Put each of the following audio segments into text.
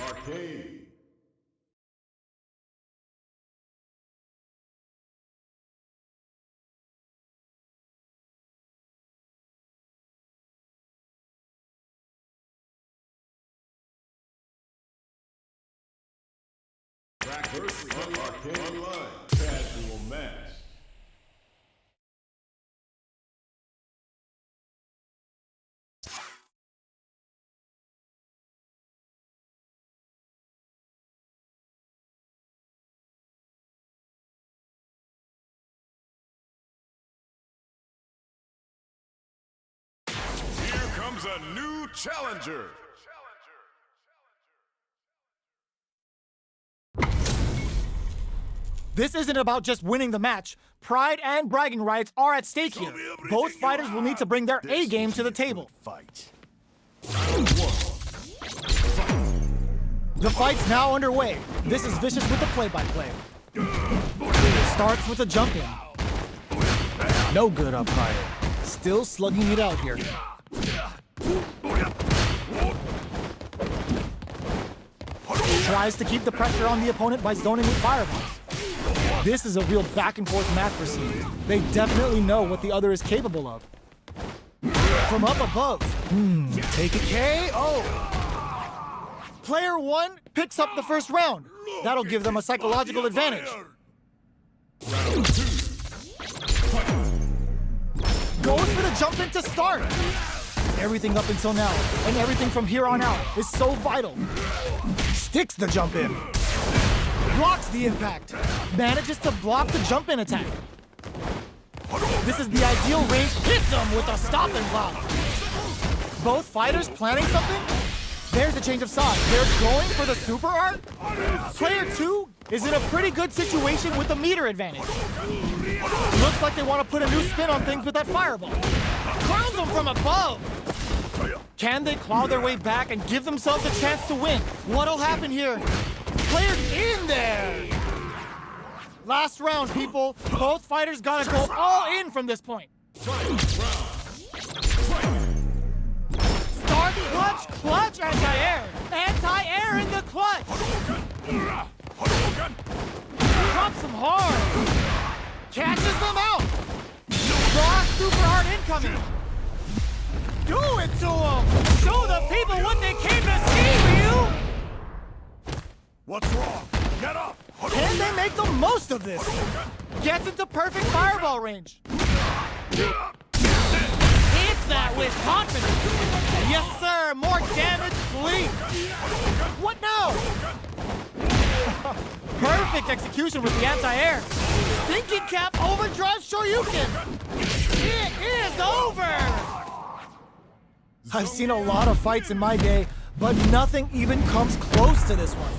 Arcade. Track versus Arcade Online. Casual match. Here comes a new challenger. This isn't about just winning the match. Pride and bragging rights are at stake here. Both fighters will need to bring their A game to the table. Fight. The fight's now underway. This is Vicious with the play-by-play. Starts with a jump in. No good up higher. Still slugging it out here. Tries to keep the pressure on the opponent by zoning with fireballs. This is a real back-and-forth match for scenes. They definitely know what the other is capable of. From up above. Take a KO. Player one picks up the first round. That'll give them a psychological advantage. Goes for the jump in to start. Everything up until now, and everything from here on out, is so vital. Sticks the jump in. Blocks the impact. Manages to block the jump in attack. This is the ideal range. Hits him with a stop and block. Both fighters planning something? There's a change of sides. They're going for the super art? Player two is in a pretty good situation with the meter advantage. Looks like they want to put a new spin on things with that fireball. Clowns them from above. Can they claw their way back and give themselves a chance to win? What'll happen here? Players in there! Last round, people. Both fighters gotta go all in from this point. Start clutch, clutch, anti-air. Anti-air in the clutch. Drops them hard. Catches them out. Raw super hard incoming. Do it to them. Show the people what they came to see, Ryu. What's wrong? Get up! Can they make the most of this? Gets into perfect fireball range. Hits that with confidence. Yes, sir. More damage, please. What now? Perfect execution with the anti-air. Thinking cap overdrive Shoryuken. It is over. I've seen a lot of fights in my day, but nothing even comes close to this one.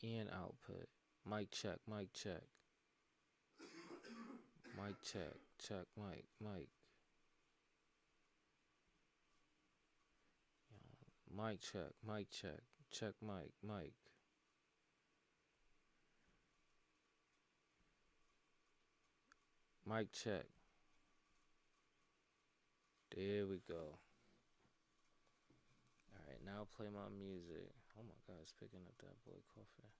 in output. Mic check, mic check. Mic check, check, mic. Mic check, check, mic. Mic check. There we go. Alright, now play my music. Oh my god, it's picking up that boy coughing.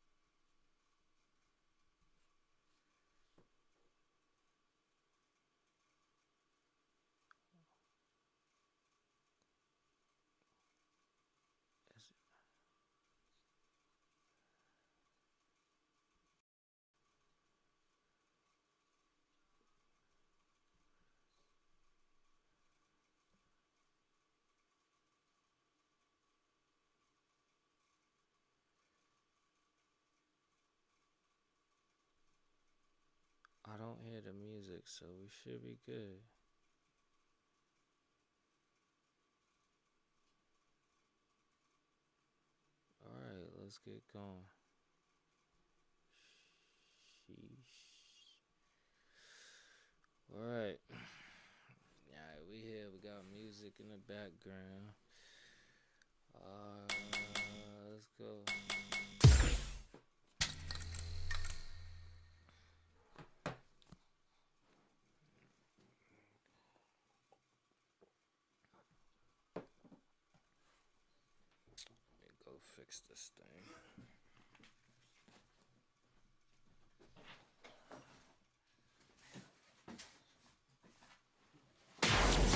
I don't hear the music, so we should be good. Alright, let's get going. Alright. Alright, we here. We got music in the background. Let's go. Let me go fix this thing.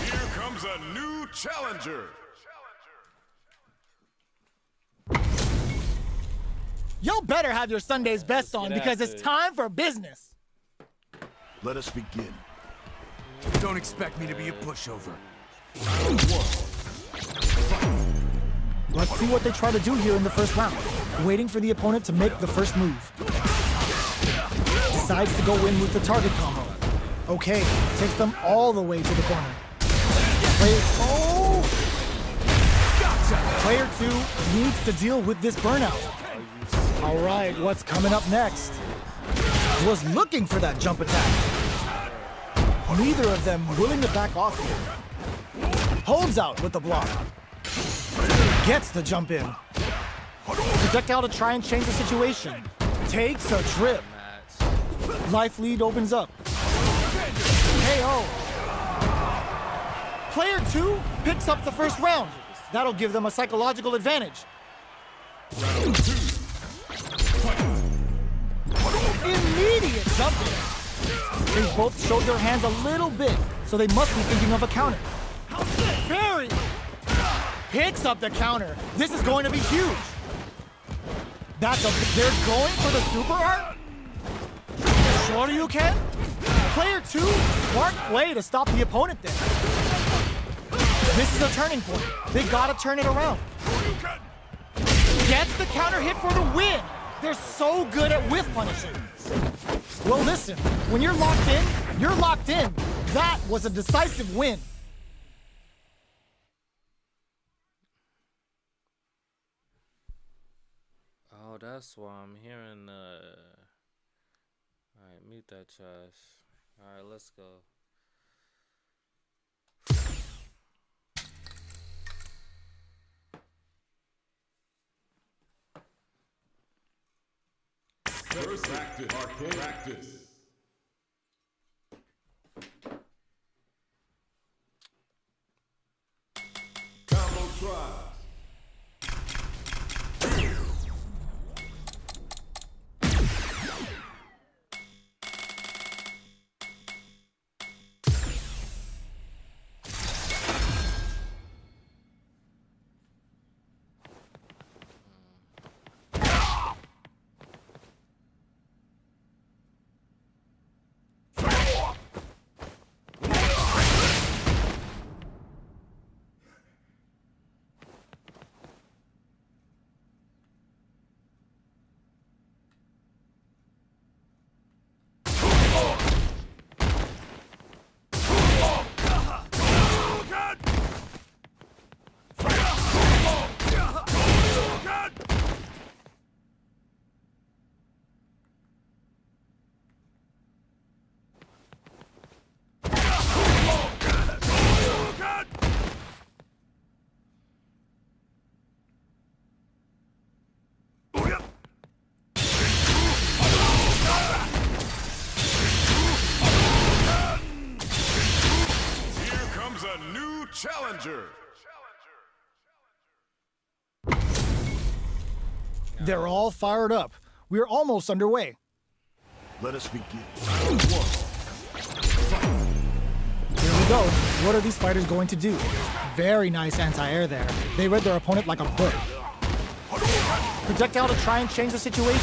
Here comes a new challenger. Y'all better have your Sunday's best on because it's time for business. Let us begin. Don't expect me to be a pushover. Let's see what they try to do here in the first round. Waiting for the opponent to make the first move. Decides to go in with the target combo. Okay, takes them all the way to the corner. Player 2 needs to deal with this burnout. All right, what's coming up next? Was looking for that jump attack. Neither of them willing to back off here. Holds out with the block. Gets the jump in. Projectile to try and change the situation. Takes a trip. Life lead opens up. KO. Player 2 picks up the first round. That'll give them a psychological advantage. Immediate jumping. They both showed their hands a little bit, so they must be thinking of a counter. Parry! Picks up the counter. This is going to be huge. They're going for the super art? Sure you can? Player 2, smart play to stop the opponent there. This is a turning point. They gotta turn it around. Gets the counter hit for the win. They're so good at whiff punishing. Well, listen, when you're locked in, you're locked in. That was a decisive win. Oh, that's why I'm hearing Alright, mute that trash. Alright, let's go. First practice. Arcade practice. Combo tries. challenger. They're all fired up. We're almost underway. Let us begin. Here we go. What are these fighters going to do? Very nice anti-air there. They read their opponent like a book. Projectile to try and change the situation.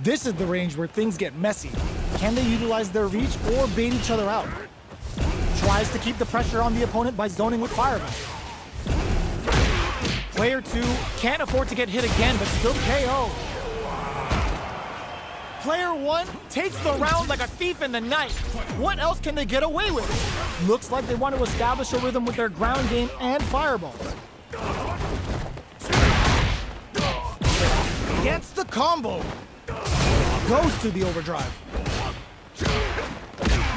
This is the range where things get messy. Can they utilize their reach or bait each other out? Tries to keep the pressure on the opponent by zoning with fireball. Player 2 can't afford to get hit again, but still KO. Player 1 takes the round like a thief in the night. What else can they get away with? Looks like they want to establish a rhythm with their ground game and fireballs. Gets the combo. Goes to the overdrive.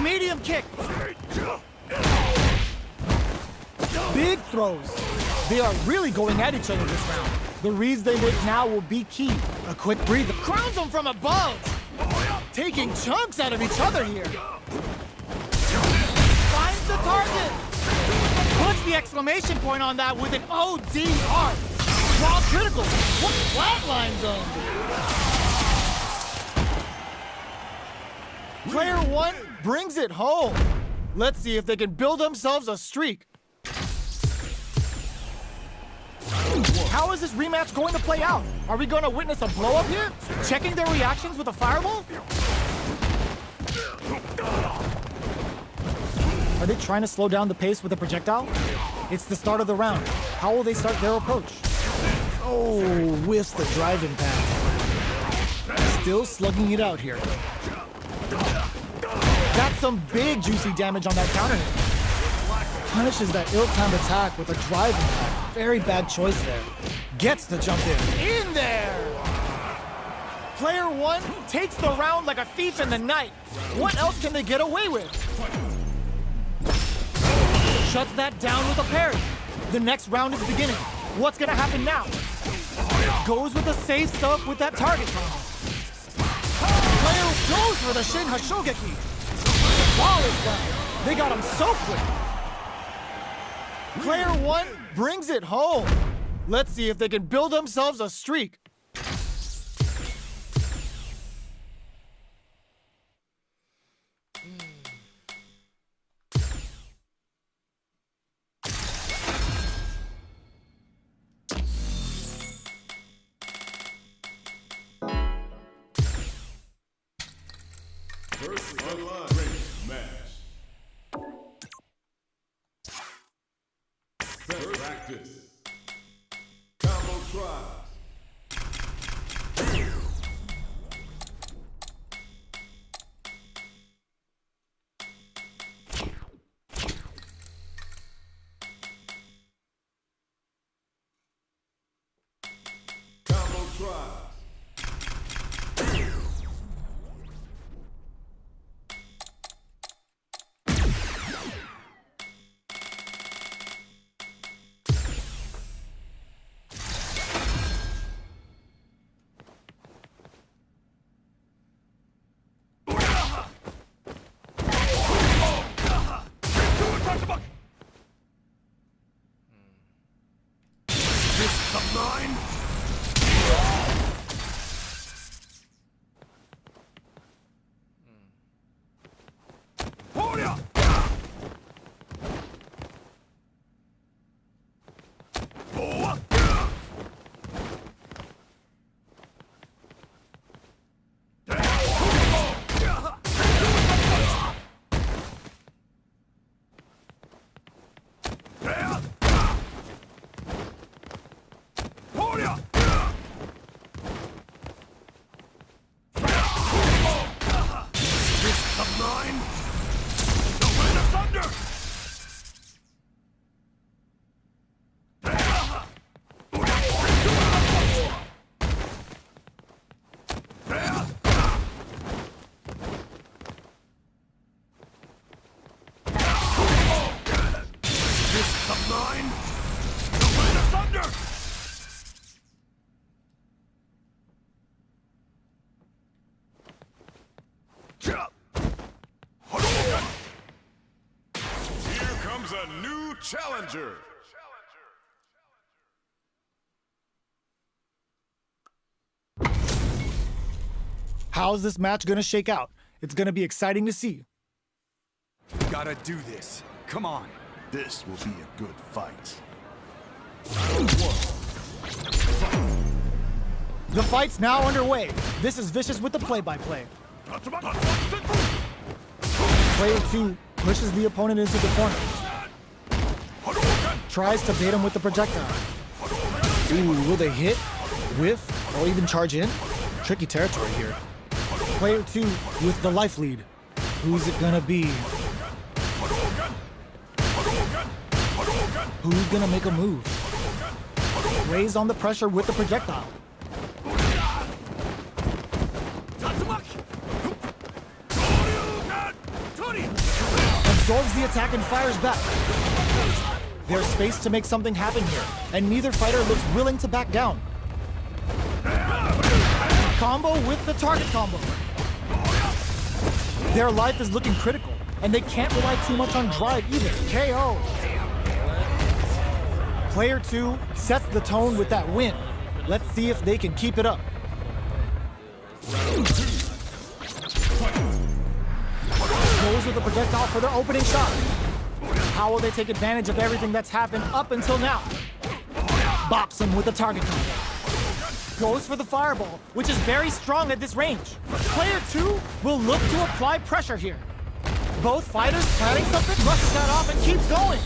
Medium kick. Big throws. They are really going at each other this round. The reads they make now will be key. A quick breather. Crowns them from above. Taking chunks out of each other here. Finds the target. Puts the exclamation point on that with an ODR. Raw critical. What flatline zone? Player 1 brings it home. Let's see if they can build themselves a streak. How is this rematch going to play out? Are we going to witness a blow-up here? Checking their reactions with a fireball? Are they trying to slow down the pace with a projectile? It's the start of the round. How will they start their approach? Oh, whiffs the drive impact. Still slugging it out here. Got some big juicy damage on that counter hit. Punishes that ill-timed attack with a drive impact. Very bad choice there. Gets the jump in there! Player 1 takes the round like a thief in the night. What else can they get away with? Shuts that down with a parry. The next round is beginning. What's gonna happen now? Goes with the safe stuff with that target combo. Player goes for the Shin Hashogeki. Ball is down. They got him so quick. Player 1 brings it home. Let's see if they can build themselves a streak. First online match. First practice. Combo tries. Combo tries. challenger. How's this match gonna shake out? It's gonna be exciting to see. Gotta do this. Come on. This will be a good fight. The fight's now underway. This is Vicious with the play-by-play. Player 2 pushes the opponent into the corner. Tries to bait him with the projectile. Ooh, will they hit, whiff, or even charge in? Tricky territory here. Player 2 with the life lead. Who's it gonna be? Who's gonna make a move? Raise on the pressure with the projectile. Absorbs the attack and fires back. There's space to make something happen here, and neither fighter looks willing to back down. Combo with the target combo. Their life is looking critical, and they can't rely too much on drive either. KO. Player 2 sets the tone with that win. Let's see if they can keep it up. Goes with the projectile for their opening shot. How will they take advantage of everything that's happened up until now? Bops him with the target combo. Goes for the fireball, which is very strong at this range. Player 2 will look to apply pressure here. Both fighters planning something, brushes that off and keeps going.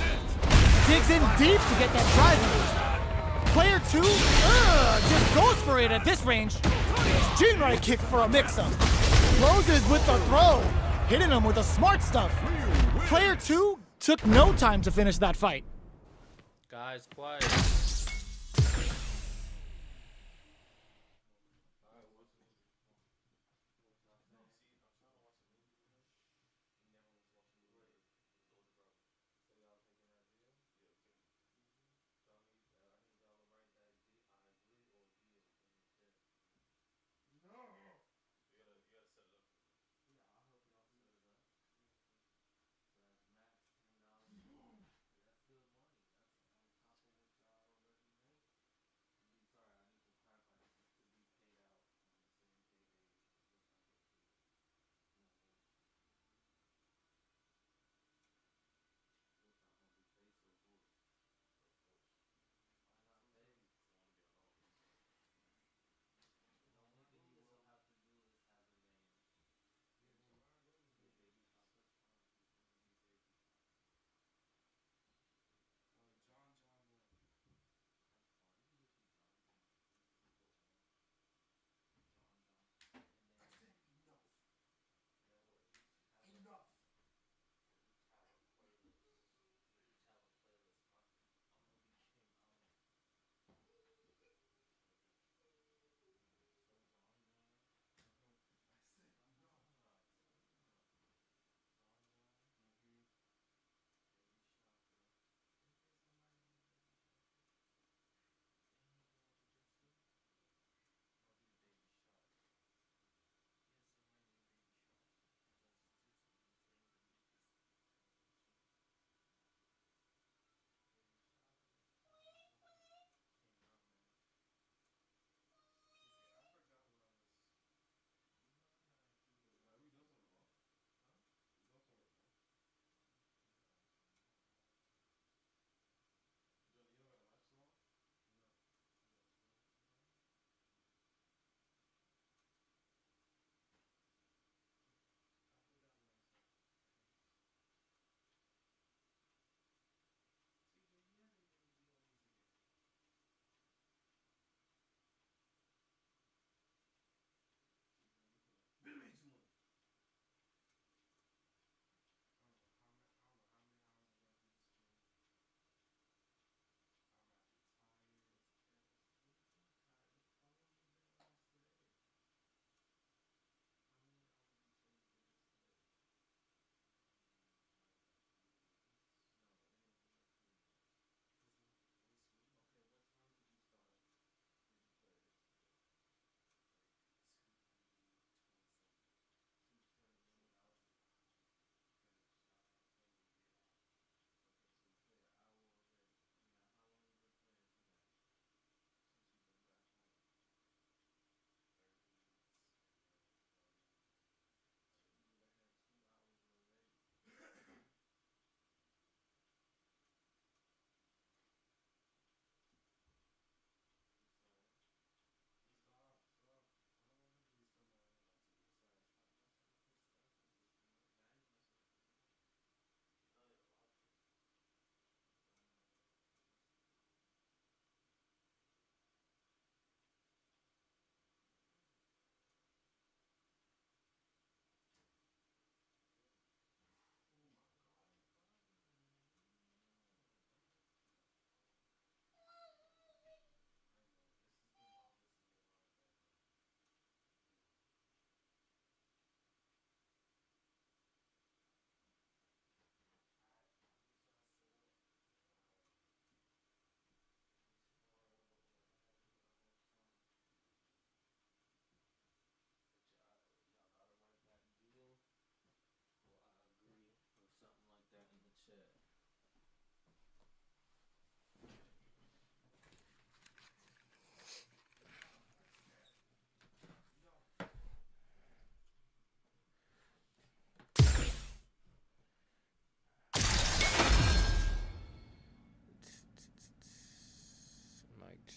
Digs in deep to get that drive in. Player 2 just goes for it at this range. Jinrai kick for a mix-up. Closes with the throw, hitting him with the smart stuff. Player 2 took no time to finish that fight. Guys, quiet.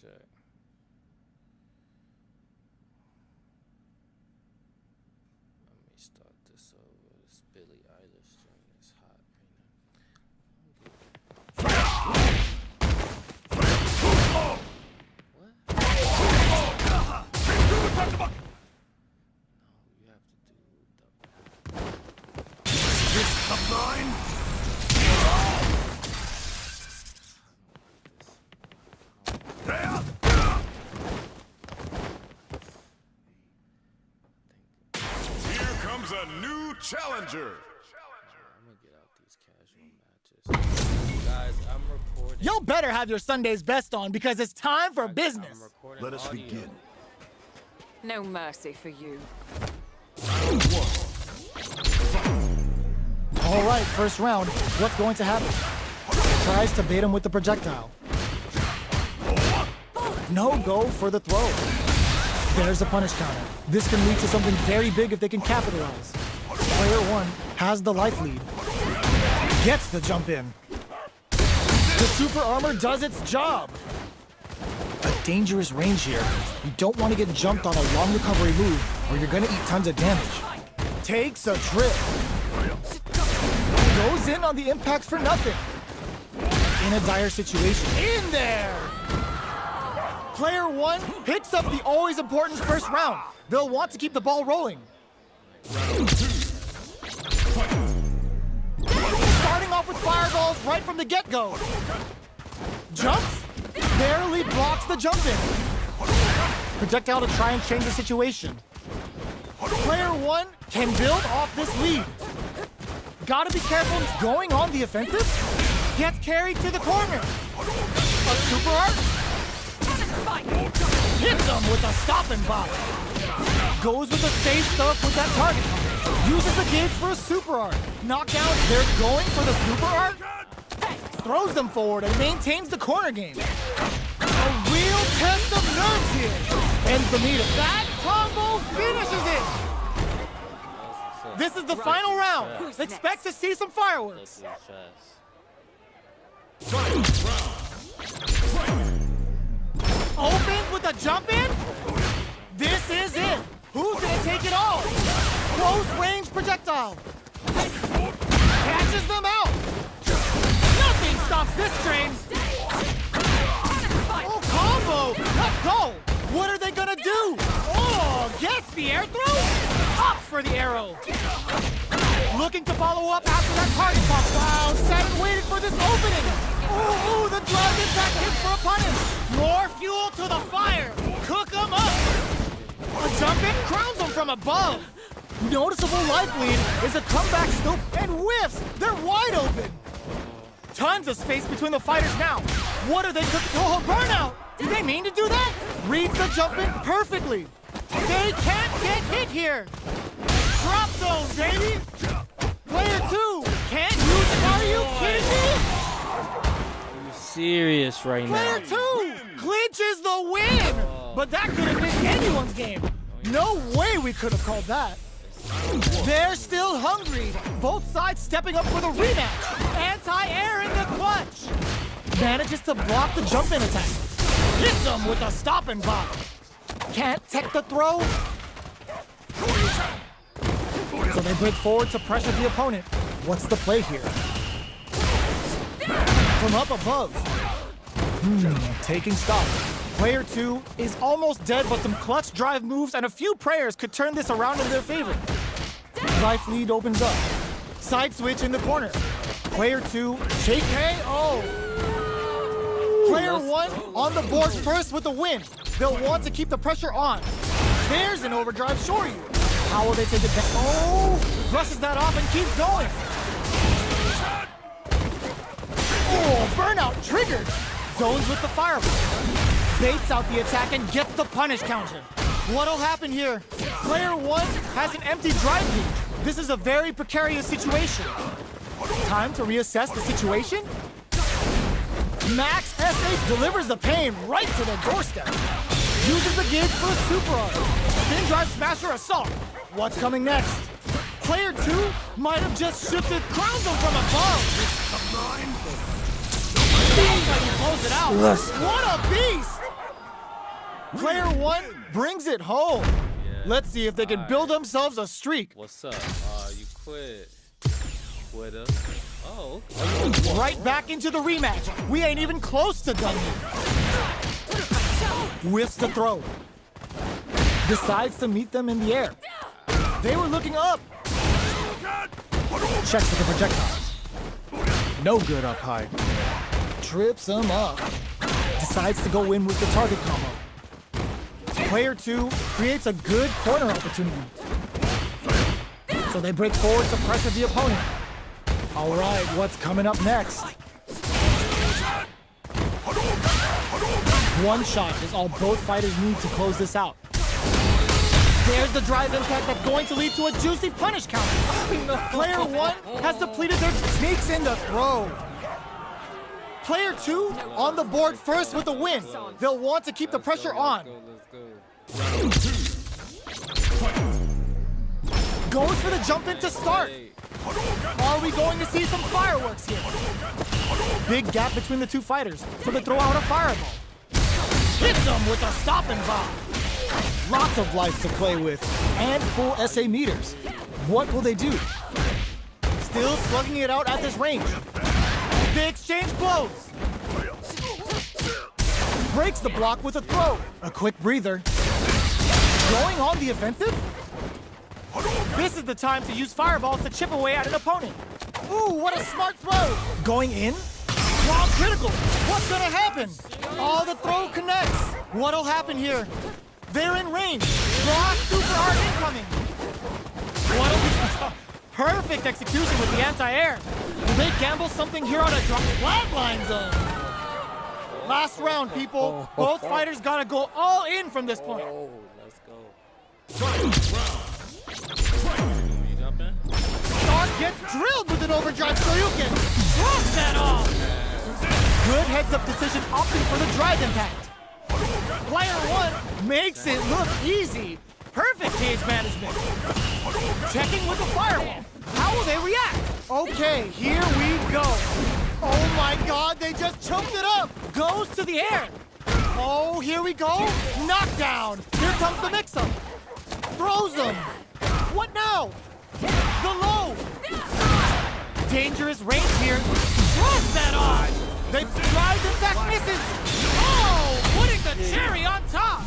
check. Let me start this over. This Billie Eilish joint is hot right now. What? No, you have to do the. This the mine? Here comes a new challenger. I'm gonna get out these casual matches. Guys, I'm recording. Y'all better have your Sunday's best on because it's time for business. I'm recording Let us audio. begin. No mercy for you. All right, first round. What's going to happen? Tries to bait him with the projectile. No go for the throw. There's a punish counter. This can lead to something very big if they can capitalize. Player one has the life lead. Gets the jump in. The super armor does its job. A dangerous range here. You don't want to get jumped on a long recovery move or you're gonna eat tons of damage. Takes a trip. Goes in on the impact for nothing. In a dire situation. In there! Player one picks up the always important first round. They'll want to keep the ball rolling. Starting off with fireballs right from the get-go. Jumps, barely blocks the jump in. Projectile to try and change the situation. Player one can build off this lead. Gotta be careful going on the offensive. Gets carried to the corner. A super art. Hits him with a stop and bop. Goes with the safe stuff with that target. Uses the gauge for a super art. Knockdown, they're going for the super art. Throws them forward and maintains the corner game. A real test of nerves here. Ends the meter. That combo finishes it. This is the final round. Who's Expect next? to see some fireworks. Opens with a jump in. This is it. Who's gonna take it all? Close range projectile. Catches them out. Nothing stops this train. Oh, combo. Let's go. What are they gonna do? Oh, gets the air throw. Opts for the arrow. Looking to follow up after that target pop. Wow, sat and waited for this opening. Ooh, the drive impact hits for a punish. More fuel to the fire. Cook them up. A jump in crowns them from above. Noticeable life lead is a comeback scoop and whiffs. They're wide open. Tons of space between the fighters now. What are they cooking? Oh, burnout. Did they mean to do that? Reads the jump in perfectly. They can't get hit here. Drop zone, baby. Player two can't use it. Are you kidding me? You serious right Player now? two clinches the win. But that could have been anyone's game. No way we could have called that. They're still hungry. Both sides stepping up for the rematch. Anti-air in the clutch. Manages to block the jump-in attack. Hits them with a stop and bop. Can't tech the throw. So they break forward to pressure the opponent. What's the play here? From up above. Taking stock. Player two is almost dead, but some clutch drive moves and a few prayers could turn this around in their favor. Life lead opens up. Side switch in the corner. Player two, shake KO. Player one on the board first with the win. They'll want to keep the pressure on. There's an overdrive Shoryu. How will they take it back? Oh, brushes that off and keeps going. Oh, burnout triggered. Zones with the fireball. Baits out the attack and gets the punish counter. What'll happen here? Player one has an empty drive gauge. This is a very precarious situation. Time to reassess the situation? Max S8 delivers the pain right to the doorstep. Uses the gauge for a super art. Spin drive smasher assault. What's coming next? Player two might have just shifted crowns them from above. Seems like he closed it out. What a beast! Player 1 brings it home. Let's see if they can build themselves a streak. What's up? You quit. Quitter. Oh, Right back into the rematch. We ain't even close to done yet. Whiffs the throw. Decides to meet them in the air. They were looking up. Checks with the projectile. No good up high. Trips him up. Decides to go in with the target combo. Player 2 creates a good corner opportunity. So they break forward to pressure the opponent. All right, what's coming up next? One shot is all both fighters need to close this out. There's the drive impact that's going to lead to a juicy punish counter. Player 1 has depleted their sneaks in the throw. Player 2 on the board first with a win. They'll want to keep the pressure on. Goes for the jump in to start. Are we going to see some fireworks here? Big gap between the two fighters, so they throw out a fireball. Hits them with a stopping bomb. Lots of life to play with, and full SA meters. What will they do? Still slugging it out at this range. They exchange blows. Breaks the block with a throw. A quick breather. Going on the offensive? This is the time to use fireballs to chip away at an opponent. Ooh, what a smart throw! Going in? Wow, critical! What's gonna happen? Oh, the throw connects! What'll happen here? They're in range! Rock super hard incoming! What'll be... Perfect execution with the anti-air! Will they gamble something here on a drop flatline zone? Last round, people. Both fighters gotta go all in from this point. oh, let's go. You jumping? Stark gets drilled with an overdrive Shoryuken. Drops that off. Good heads-up decision opting for the drive impact. Player 1 makes it look easy. Perfect cage management. Checking with the fireball. How will they react? Okay, here we go. Oh my god, they just choked it up. Goes to the air. Oh, here we go. Knockdown. Here comes the mix-up. Throws them. What now? The low. Dangerous range here. Throws that on. They drive it back, misses. Oh, putting the cherry on top.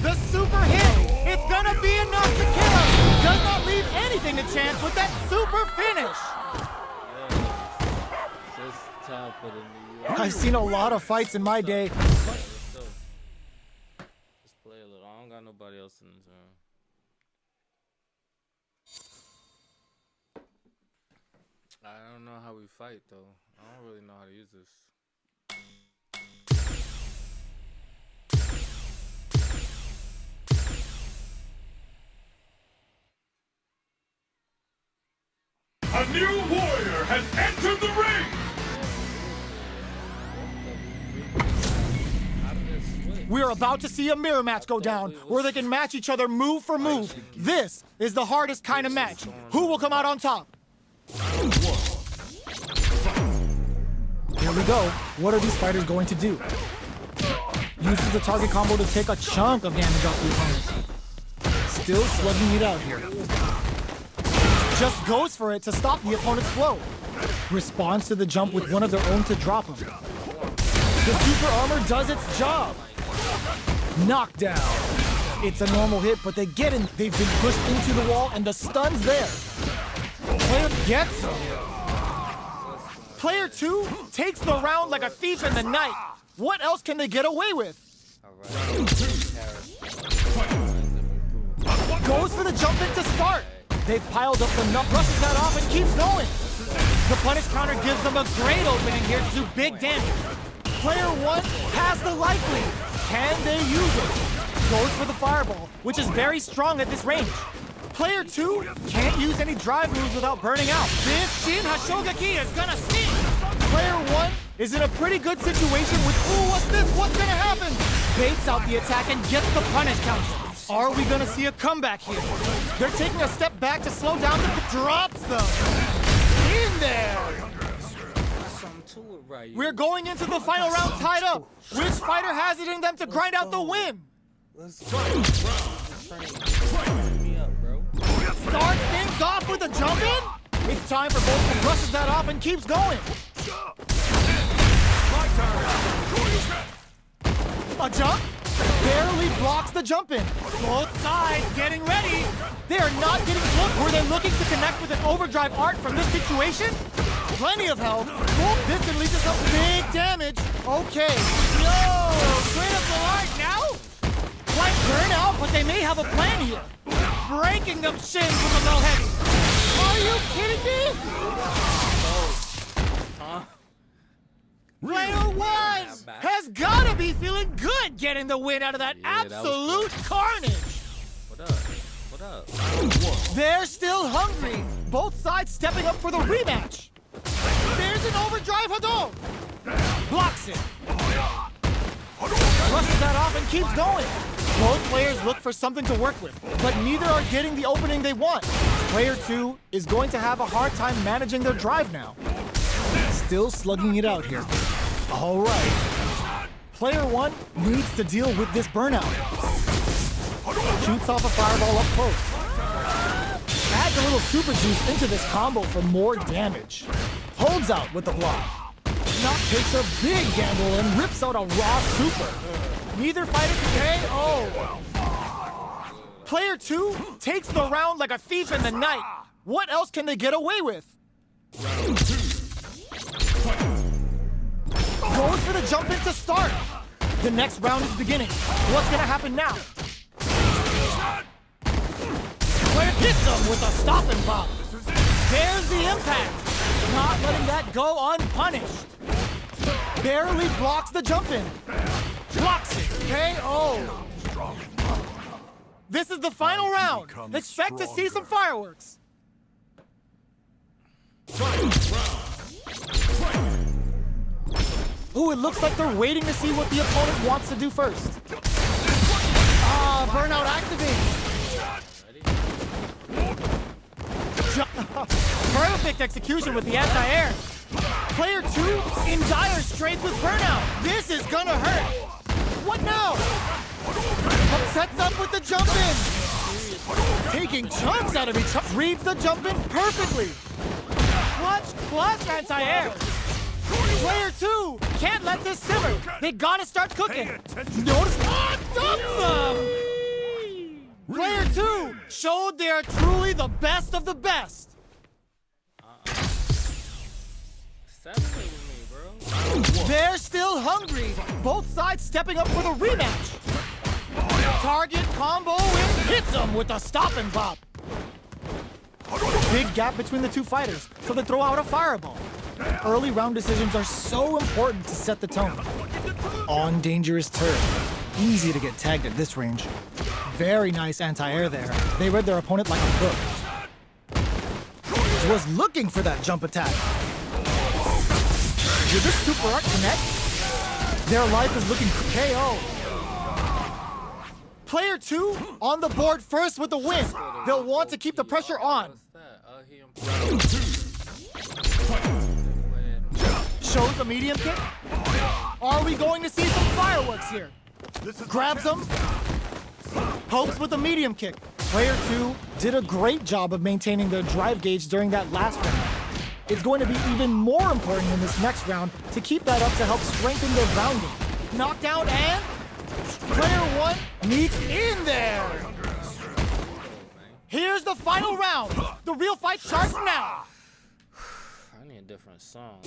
The super hit. It's gonna be enough to kill him. Does not leave anything to chance with that super finish. Just top of the New York. I've seen a lot of fights in my day. Let's go. Just play a little. I don't got nobody else in the turn. I don't know how we fight though. I don't really know how to use this. A new warrior has entered the ring! How did this switch? We're about to see a mirror match go down, where they can match each other move for move. This is the hardest kind of match. Who will come out on top? Here we go. What are these fighters going to do? Uses the target combo to take a chunk of damage off the opponent. Still slugging it out here. Just goes for it to stop the opponent's flow. Responds to the jump with one of their own to drop him. The super armor does its job. Knockdown. It's a normal hit, but they get in. They've been pushed into the wall, and the stun's there. Player gets him. Player 2 takes the round like a thief in the night. What else can they get away with? Goes for the jump in to start. They've piled up enough, brushes that off, and keeps going. The punish counter gives them a great opening here to do big damage. Player 1 has the life lead. Can they use it? Goes for the fireball, which is very strong at this range. Player 2 can't use any drive moves without burning out. This Shin Hashogaki is gonna sting. Player 1 is in a pretty good situation with, ooh, what's this? What's gonna happen? Baits out the attack and gets the punish counter. Are we gonna see a comeback here? They're taking a step back to slow down the drops them. In there. Something to it, Right. We're going into the final round tied up. Which fighter has it in them to grind out the win? Let's go. Turn me up, bro. Start things off with a jump in? It's time for both to brushes that off and keeps going. A jump? Barely blocks the jump in. Both sides getting ready. They are not getting close. Were they looking to connect with an overdrive art from this situation? Plenty of health. This can lead to some big damage. Okay. Yo, straight up the line now? Quite burnout, but they may have a plan here. Breaking them shins with a low heavy. Are you kidding me? Player one has gotta be feeling good getting the win out of that absolute carnage. What up? What up? They're still hungry. Both sides stepping up for the rematch. There's an overdrive Hadouken. Blocks it. Brushes that off and keeps going. Both players look for something to work with, but neither are getting the opening they want. Player two is going to have a hard time managing their drive now. Still slugging it out here. All right. Player one needs to deal with this burnout. Shoots off a fireball up close. Adds a little super juice into this combo for more damage. Holds out with the block. Knock takes a big gamble and rips out a raw super. Neither fighter can KO. Player two takes the round like a thief in the night. What else can they get away with? Goes for the jump in to start. The next round is beginning. What's gonna happen now? Player hits him with a stop and pop. There's the impact. Not letting that go unpunished. Barely blocks the jump in. Blocks it. KO. This is the final round. Expect to see some fireworks. Ooh, it looks like they're waiting to see what the opponent wants to do first. Burnout activates. Perfect execution with the anti-air. Player two in dire straits with burnout. This is gonna hurt. What now? Sets up with the jump in. Taking chunks out of each other. Reads the jump in perfectly. Clutch anti-air. Player two can't let this simmer. They gotta start cooking. Notice. Dumps them. Player two showed they are truly the best of the best. They're still hungry. Both sides stepping up for the rematch. Target combo and hits them with a stop and pop. Big gap between the two fighters, so they throw out a fireball. Early round decisions are so important to set the tone. On dangerous turf. Easy to get tagged at this range. Very nice anti-air there. They read their opponent like a book. Was looking for that jump attack. Did this super art connect? Their life is looking KO. Player two on the board first with the win. They'll want to keep the pressure on. Shows a medium kick. Are we going to see some fireworks here? Grabs them. Pokes with a medium kick. Player two did a great job of maintaining their drive gauge during that last round. It's going to be even more important in this next round to keep that up to help strengthen their grounding. Knockdown and player one needs in there. Here's the final round. The real fight starts now. I need a different song.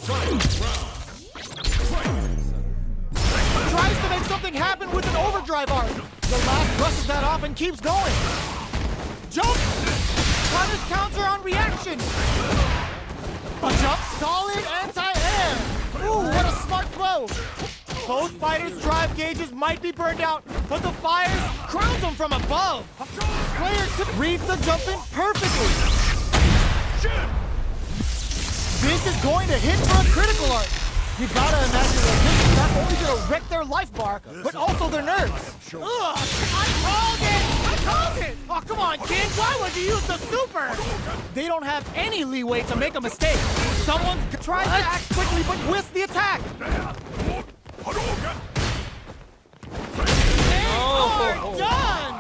Tries to make something happen with an overdrive art. The last brushes that off and keeps going. Jump! Punish counter on reaction. A jump, solid anti-air. Ooh, what a smart throw. Both fighters' drive gauges might be burned out, but the fires crowns them from above. Player two reads the jump in perfectly. This is going to hit for a critical art. You gotta imagine that this is not only gonna wreck their life bar, but also their nerves. Ugh, I called it! Oh, come on, kid, why would you use the super? They don't have any leeway to make a mistake. Someone tries to act quickly but whisks the attack. They are done!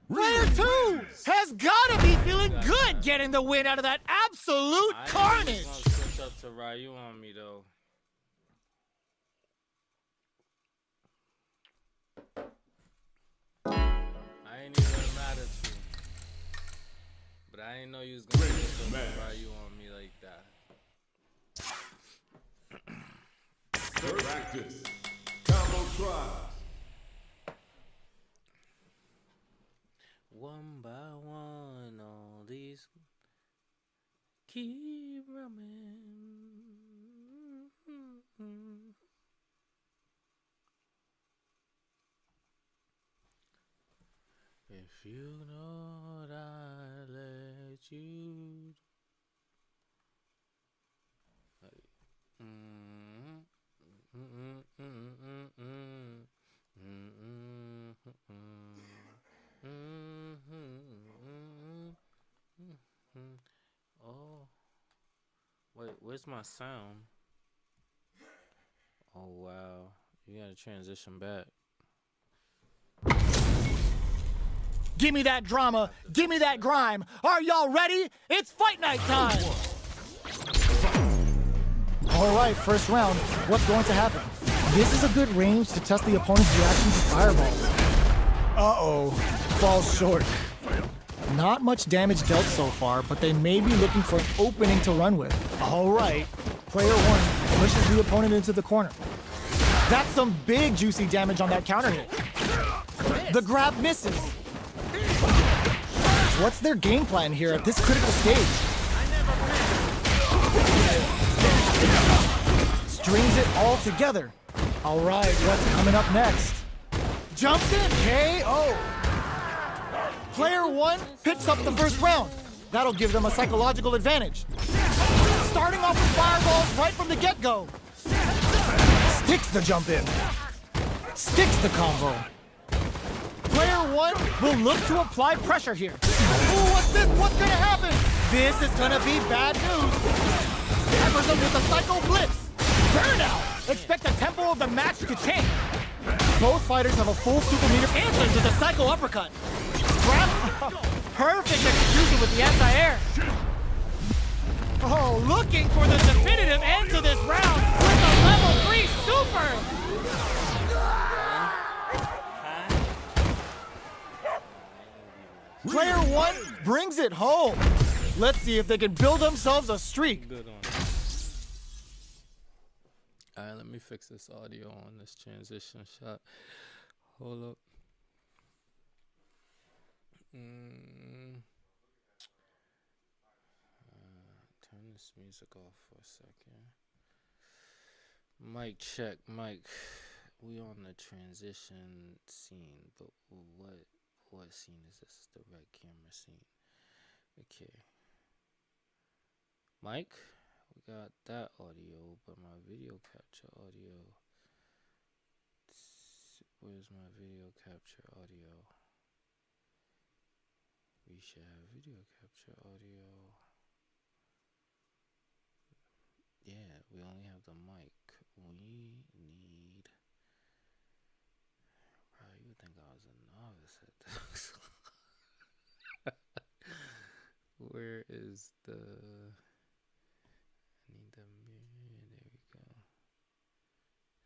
Player 2 has gotta be feeling good getting the win out of that absolute carnage. I'm gonna switch up to Ryu on me though. I ain't even mad at you. But I didn't know you was gonna switch up to Ryu on me like that. Practice. Combo tries. One by one, all these keep running. If you know that I let you. Oh, wait, where's my sound? Oh, wow. You gotta transition back. Give me that drama. Give me that grime. Are y'all ready? It's fight night time. All right, first round. What's going to happen? This is a good range to test the opponent's reaction to fireballs. Uh-oh. Falls short. Not much damage dealt so far, but they may be looking for an opening to run with. All right. Player 1 pushes the opponent into the corner. That's some big juicy damage on that counter hit. The grab misses. What's their game plan here at this critical stage? Strings it all together. All right, what's coming up next? Jumps in, KO. Player 1 picks up the first round. That'll give them a psychological advantage. Starting off with fireballs right from the get-go. Sticks the jump in. Sticks the combo. Player 1 will look to apply pressure here. Ooh, what's this? What's gonna happen? This is gonna be bad news. Hammers them with a Psycho Blitz. Burnout! Expect the tempo of the match to change. Both fighters have a full super meter answer to the Psycho Uppercut. Scrap. Perfect execution with the anti-air. Oh, looking for the definitive end to this round with the level 3 super. Player 1 brings it home. Let's see if they can build themselves a streak. Good on. Alright, let me fix this audio on this transition shot. Hold up. Turn this music off for a second. Mic check, mic. We on the transition scene, but what scene is this? The red camera scene. Okay. Mike, we got that audio, but my video capture audio. Where's my video capture audio? We should have video capture audio. Yeah, we only have the mic. We need. Bro, you would think I was a novice at this. Where is the? I need the mirror. There we go.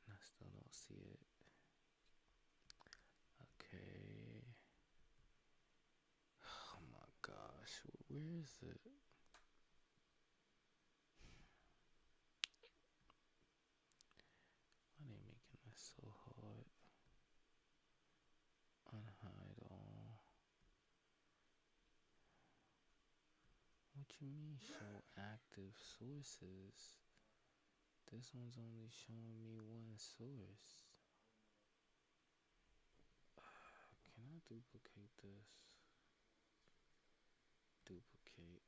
And I still don't see it. Okay. Oh my gosh, where is it? Why are they making this so hard? Unhide all. What you mean show active sources? This one's only showing me one source. Can I duplicate this? Duplicate.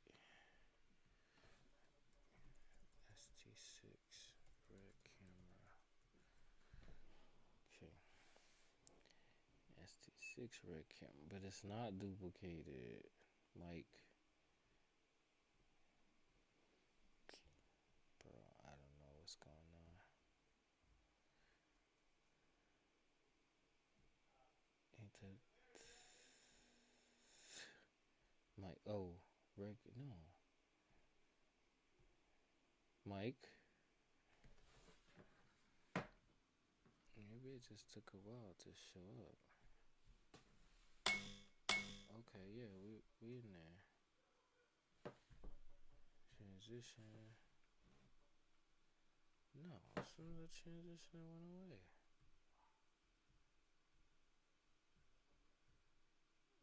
ST6 red camera. Okay. ST6 red camera, but it's not duplicated. Mike. Oh, no. Mike? Maybe it just took a while to show up. Okay, yeah, we in there. Transition. No, as soon as the transition went away.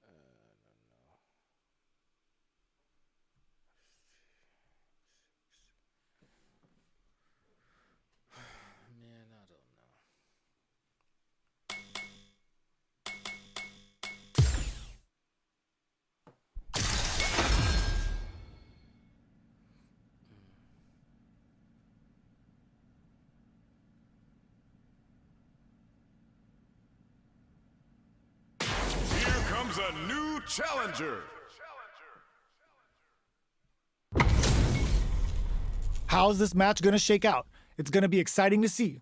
I don't know. Man, I don't know. Here comes a new challenger. How's this match gonna shake out? It's gonna be exciting to see.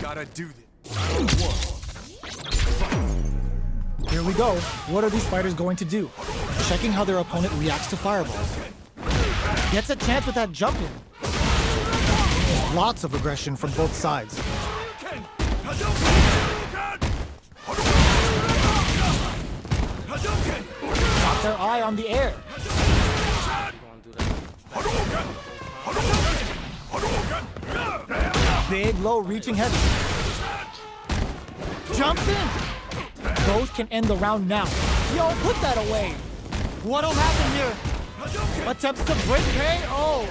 Gotta do this. Here we go. What are these fighters going to do? Checking how their opponent reacts to fireballs. Gets a chance with that jump in. Lots of aggression from both sides. Got their eye on the air. Big, low, reaching heavy. Jumps in. Both can end the round now. Yo, put that away. What'll happen here? Attempts to break KO.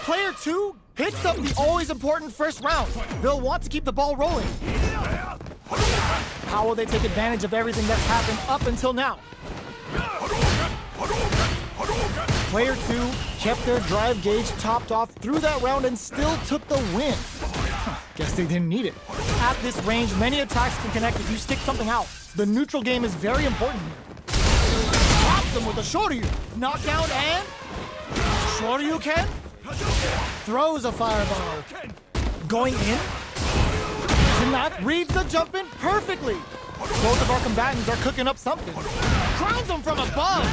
Player 2 picks up the always important first round. They'll want to keep the ball rolling. How will they take advantage of everything that's happened up until now? Player 2 kept their drive gauge topped off through that round and still took the win. Guess they didn't need it. At this range, many attacks can connect if you stick something out. The neutral game is very important here. Drops them with a Shoryu. Knockdown and... Shoryuken? Throws a fireball. Going in? Cannot read the jump in perfectly. Both of our combatants are cooking up something. Crowns them from above.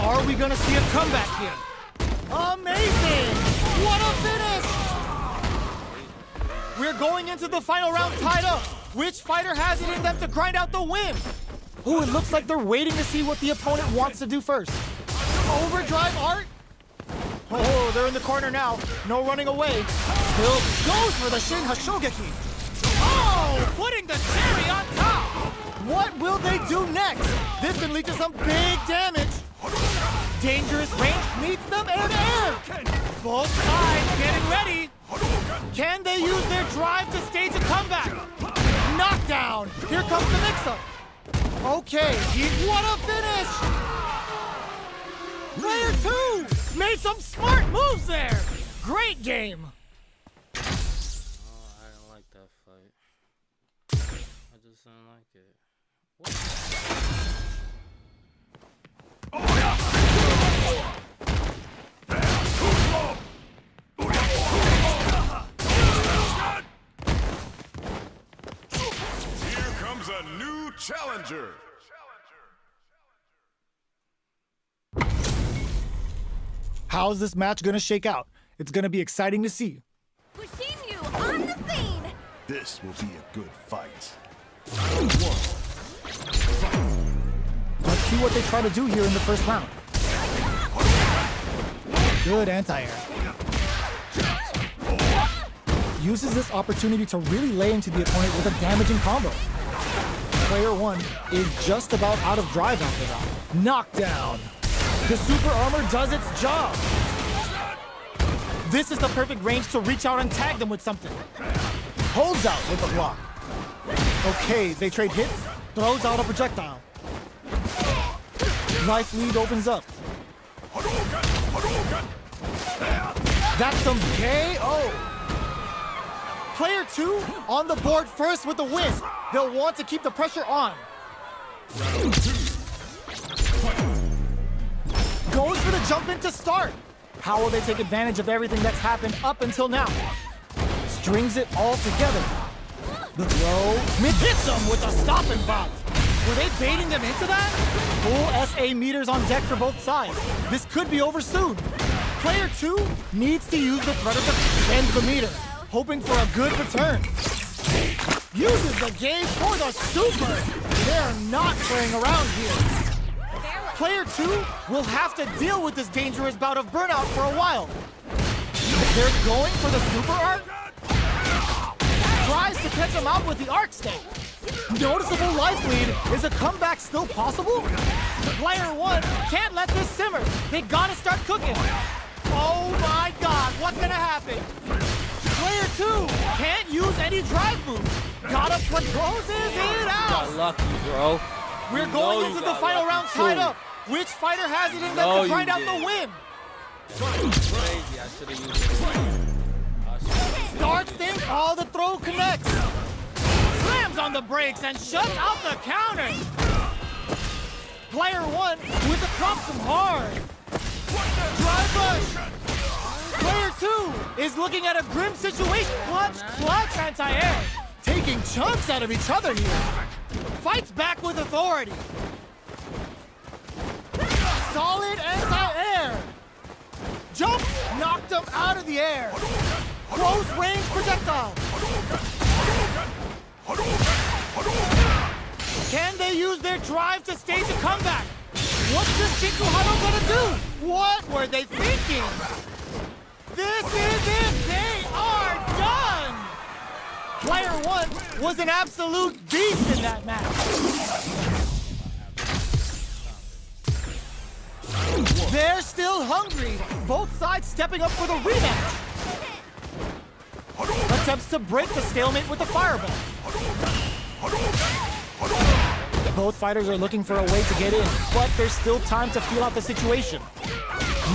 Are we gonna see a comeback here? Amazing! What a finish! We're going into the final round tied up. Which fighter has it in them to grind out the win? Ooh, it looks like they're waiting to see what the opponent wants to do first. Overdrive art? Oh, they're in the corner now. No running away. Still goes for the Shin Hashogeki. Oh, putting the cherry on top. What will they do next? This can lead to some big damage. Dangerous range meets them air to air. Both sides getting ready. Can they use their drive to stage a comeback? Knockdown. Here comes the mix-up. Okay, what a finish. Player 2 made some smart moves there. Great game. Oh, I didn't like that fight. I just didn't like it. What? Here comes a new challenger. How's this match gonna shake out? It's gonna be exciting to see. Bushinyu on the scene! This will be a good fight. Let's see what they try to do here in the first round. Good anti-air. Uses this opportunity to really lay into the opponent with a damaging combo. Player 1 is just about out of drive after that. Knockdown. The super armor does its job. This is the perfect range to reach out and tag them with something. Holds out with the block. Okay, they trade hits, throws out a projectile. Life lead opens up. That's some KO. Player 2 on the board first with the win. They'll want to keep the pressure on. Goes for the jump in to start. How will they take advantage of everything that's happened up until now? Strings it all together. The throw hits him with a stopping bomb. Were they baiting them into that? Full SA meters on deck for both sides. This could be over soon. Player 2 needs to use the threat of the bend the meter, hoping for a good return. Uses the gauge for the super. They're not playing around here. Player 2 will have to deal with this dangerous bout of burnout for a while. They're going for the super arc. Tries to catch him out with the arc stake. Noticeable life lead. Is a comeback still possible? Player 1 can't let this simmer. They gotta start cooking. Oh my god, what's gonna happen? Player 2 can't use any drive moves. Gotta propose it out. Got lucky, bro. We're You going know into you the got final lucky round tied too. up. Which fighter has it in them No, to you grind out the didn't. win? Crazy. I should have used it. Starts things, all the throw connects. Slams on the brakes and shuts out the counter. Player 1 with the prompts him hard. Drive rush. Player 2 is looking at a grim situation. Clutch anti-air. Taking chunks out of each other here. Fights back with authority. Solid anti-air. Jump knocked him out of the air. Close range projectile. Can they use their drive to stage a comeback? What's this Chiku Hado gonna do? What were they thinking? This is it. They are done. Player 1 was an absolute beast in that match. They're still hungry. Both sides stepping up for the rematch. Attempts to break the stalemate with the fireball. Both fighters are looking for a way to get in, but there's still time to feel out the situation.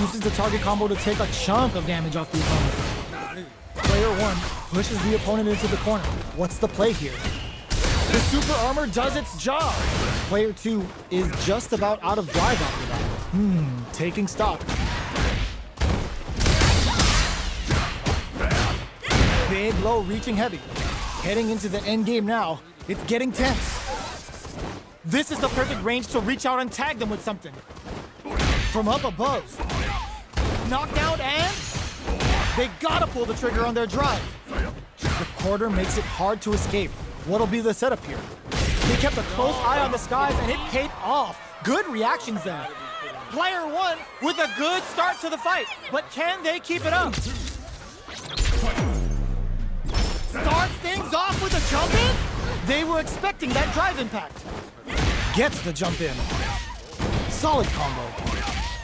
Uses the target combo to take a chunk of damage off the opponent. Player 1 pushes the opponent into the corner. What's the play here? The super armor does its job. Player 2 is just about out of drive after that. Taking stock. Big low reaching heavy. Heading into the end game now. It's getting tense. This is the perfect range to reach out and tag them with something. From up above. Knockdown and they gotta pull the trigger on their drive. The quarter makes it hard to escape. What'll be the setup here? They kept a close eye on the skies and it paid off. Good reactions there. Player 1 with a good start to the fight, but can they keep it up? Starts things off with a jump in? They were expecting that drive impact. Gets the jump in. Solid combo.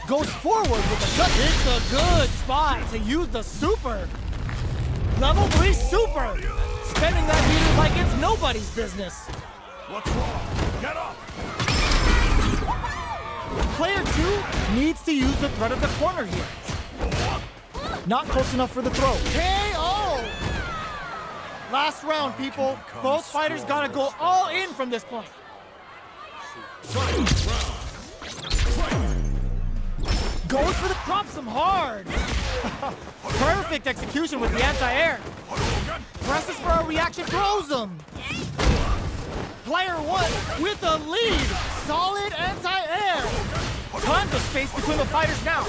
Goes forward with the cut. It's a good spot to use the super. Level 3 super. Spending that meter like it's nobody's business. What's wrong? Get up! Player 2 needs to use the threat of the corner here. Not close enough for the throw. KO! Last round, people. Both fighters gotta go all in from this point. Goes for the props him hard. Perfect execution with the anti-air. Presses for a reaction, throws him. Player 1 with the lead. Solid anti-air. Tons of space between the fighters now.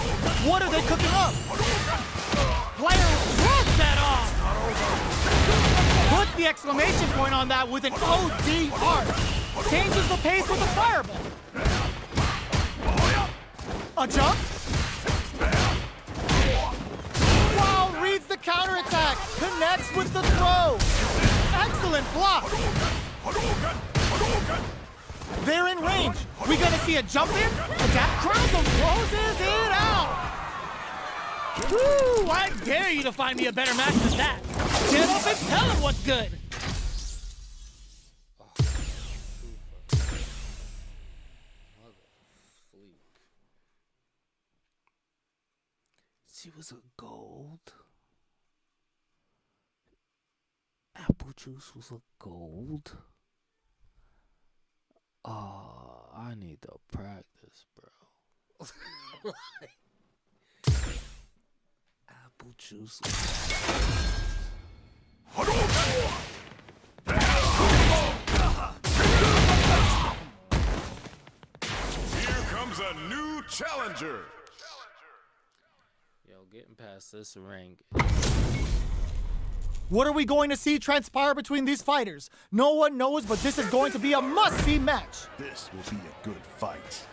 What are they cooking up? Player throws that off. Put the exclamation point on that with an OD arc. Changes the pace with the fireball. A jump. Wow, reads the counterattack. Connects with the throw. Excellent block. They're in range. We gonna see a jump in? Attack crowns him, closes it out. Woo, I dare you to find me a better match than that. Get up and tell him what's good. She was a gold. Apple juice was a gold. Oh, I need to practice, bro. Apple juice. comes a new challenger. Yo, getting past this ring. What are we going to see transpire between these fighters? No one knows, but this is going to be a must-see match. This will be a good fight.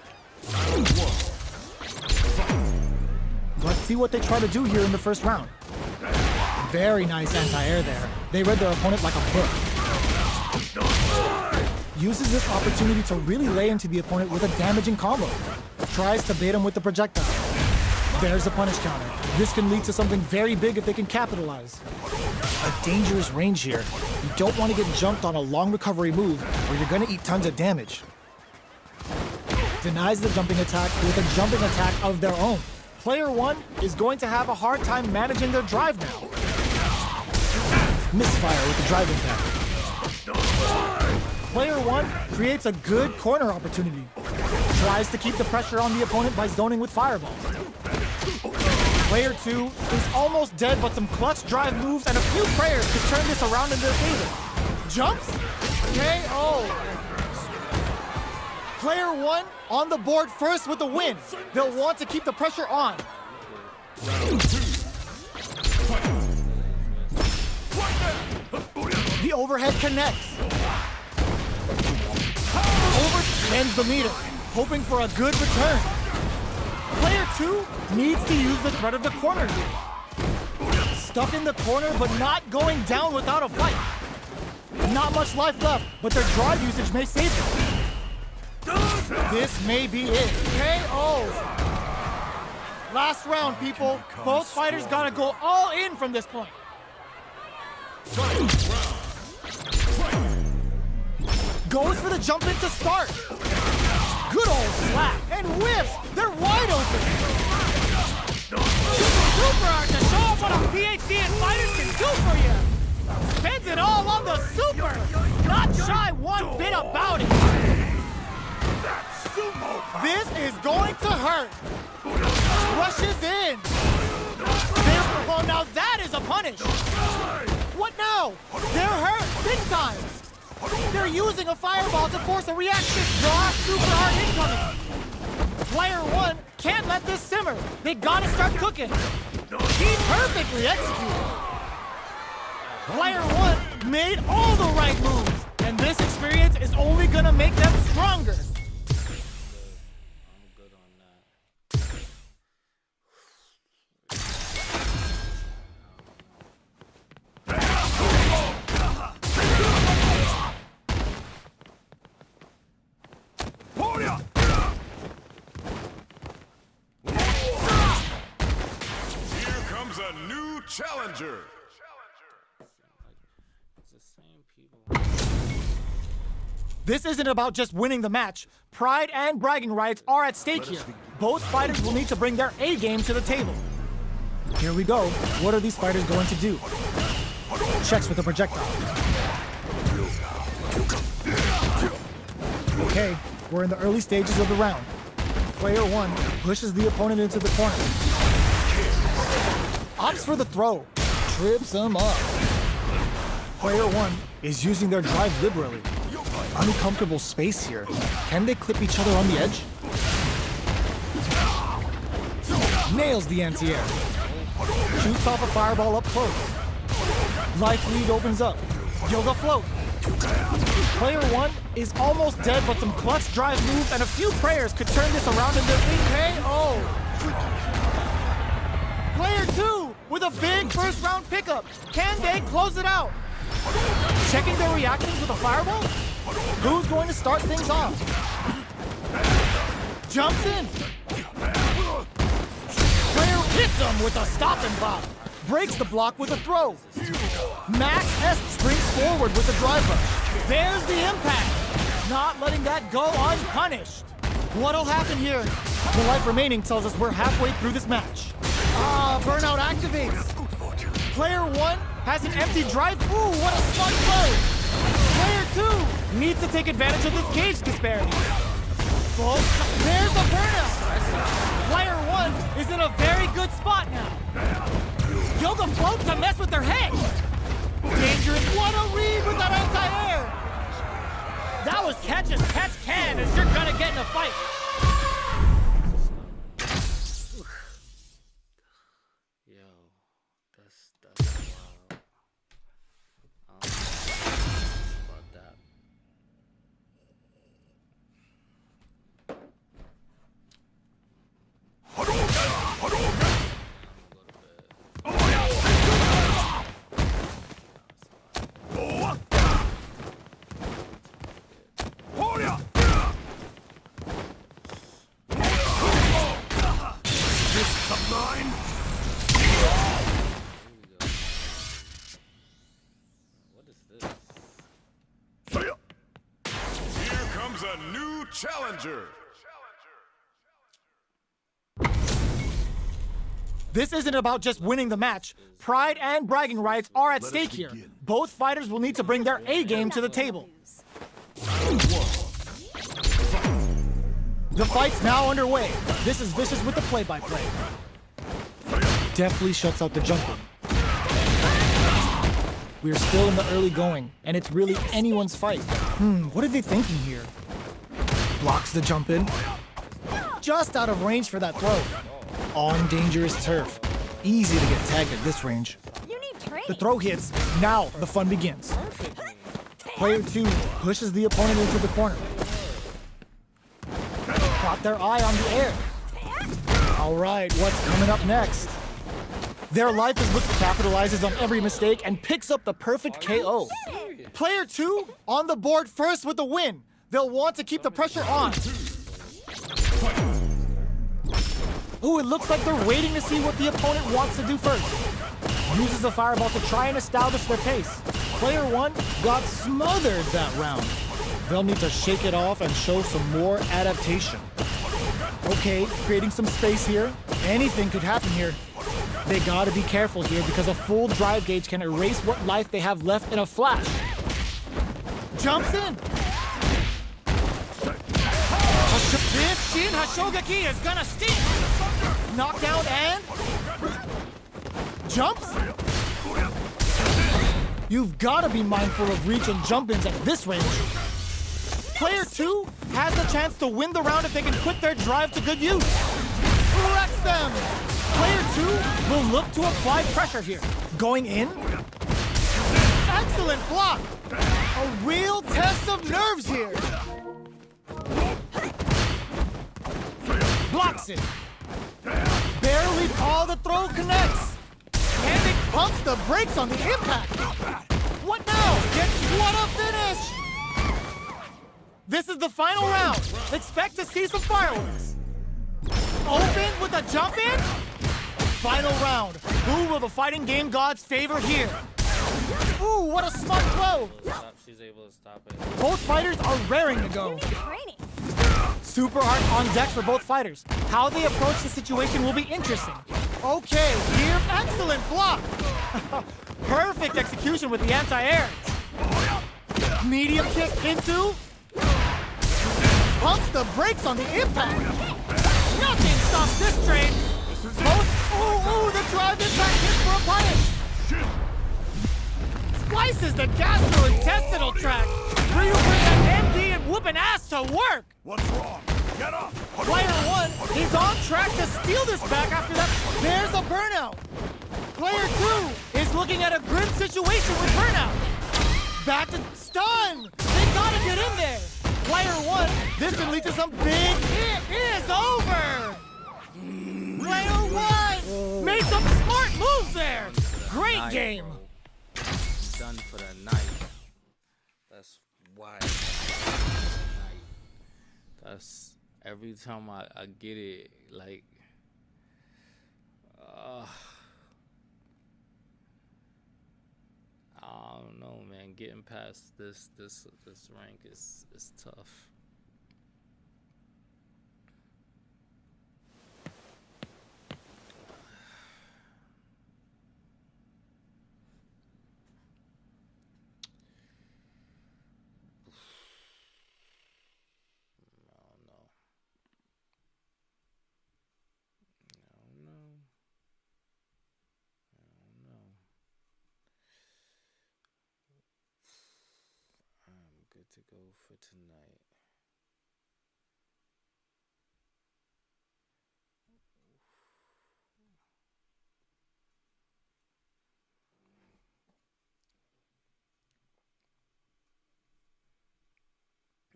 Let's see what they try to do here in the first round. Very nice anti-air there. They read their opponent like a book. Uses this opportunity to really lay into the opponent with a damaging combo. Tries to bait him with the projectile. There's a punish counter. This can lead to something very big if they can capitalize. A dangerous range here. You don't want to get jumped on a long recovery move or you're going to eat tons of damage. Denies the jumping attack with a jumping attack of their own. Player 1 is going to have a hard time managing their drive now. Misfire with the drive impact. Player 1 creates a good corner opportunity. Tries to keep the pressure on the opponent by zoning with fireballs. Player 2 is almost dead, but some clutch drive moves and a few prayers could turn this around in their favor. Jumps? KO! Player 1 on the board first with the win. They'll want to keep the pressure on. The overhead connects. Overspends the meter, hoping for a good return. Player 2 needs to use the threat of the corner here. Stuck in the corner, but not going down without a fight. Not much life left, but their drive usage may save them. This may be it. KO! Last round, people. Both fighters gotta go all in from this point. Goes for the jump in to start. Good old slap and whiffs. They're wide open. Super art to show off what a PhD in fighters can do for you. Spends it all on the super. Not shy one bit about it. This is going to hurt. Rushes in. Oh, now that is a punish. What now? They're hurt big time. They're using a fireball to force a reaction. Draw super hard incoming. Player 1 can't let this simmer. They gotta start cooking. He perfectly executed. Player 1 made all the right moves, and this experience is only gonna make them stronger. I'm good on that. Here comes a new challenger. It's the same people. This isn't about just winning the match. Pride and bragging rights are at stake here. Both fighters will need to bring their A game to the table. Here we go. What are these fighters going to do? Checks with the projectile. Okay, we're in the early stages of the round. Player 1 pushes the opponent into the corner. Opts for the throw. Trips him up. Player 1 is using their drive liberally. Uncomfortable space here. Can they clip each other on the edge? Nails the anti-air. Shoots off a fireball up close. Life lead opens up. Yoga float. Player 1 is almost dead, but some clutch drive moves and a few prayers could turn this around in their KO. Player 2 with a big first round pickup. Can they close it out? Checking their reactions with a fireball? Who's going to start things off? Jumps in. Player hits him with a stop and pop. Breaks the block with a throw. Max S springs forward with a drive rush. There's the impact. Not letting that go unpunished. What'll happen here? The life remaining tells us we're halfway through this match. Burnout activates. Player 1 has an empty drive. Ooh, what a smart play. Player 2 needs to take advantage of this gauge disparity. Folks, there's a burnout. Player 1 is in a very good spot now. Yoga float to mess with their head. Dangerous. What a read with that anti-air. That was catch as catch can, as you're gonna get in a fight. challenger. This isn't about just winning the match. Pride and bragging rights are at stake here. Both fighters will need to bring their A game to the table. The fight's now underway. This is Vicious with the play-by-play. Deftly shuts out the jumper. We're still in the early going, and it's really anyone's fight. What are they thinking here? Blocks the jump in. Just out of range for that throw. On dangerous turf. Easy to get tagged at this range. You need training. The throw hits. Now the fun begins. Player 2 pushes the opponent into the corner. Got their eye on the air. All right, what's coming up next? Their life is looked capitalizes on every mistake and picks up the perfect KO. Player 2 on the board first with the win. They'll want to keep the pressure on. Ooh, it looks like they're waiting to see what the opponent wants to do first. Uses the fireball to try and establish their pace. Player 1 got smothered that round. They'll need to shake it off and show some more adaptation. Okay, creating some space here. Anything could happen here. They gotta be careful here because a full drive gauge can erase what life they have left in a flash. Jumps in. This Shin Hashogaki is gonna sting. Knockdown and jumps. You've gotta be mindful of reach and jump-ins at this range. Player 2 has the chance to win the round if they can put their drive to good use. Wrecks them. Player 2 will look to apply pressure here. Going in. Excellent block. A real test of nerves here. Blocks it. Barely all the throw connects. And it pumps the brakes on the impact. What now? What a finish! This is the final round. Expect to see some fireworks. Opens with a jump in. Final round. Who will the fighting game gods favor here? Ooh, what a smart throw. She's able to stop it. Both fighters are raring to go. You need training. Super art on deck for both fighters. How they approach the situation will be interesting. Okay, here, excellent block. Perfect execution with the anti-air. Medium kick into. Pumps the brakes on the impact. Nothing stops this train. Both, ooh, the drive impact hit for a punish. Splices the gastrointestinal tract. Ryu brings that MD and whooping ass to work. What's wrong? Get up! Player 1 is on track to steal this back after that. There's a burnout. Player 2 is looking at a grim situation with burnout. Back to stun. They gotta get in there. Player 1, this can lead to some big. It is over. Player 1 made some smart moves there. Great game. Done for the night. That's why. That's every time I get it, like, I don't know, man. Getting past this rank is tough. To go for tonight.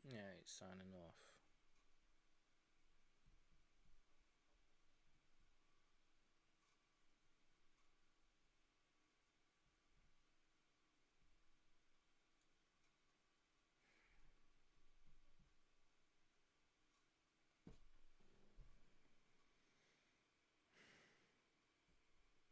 All right, signing off.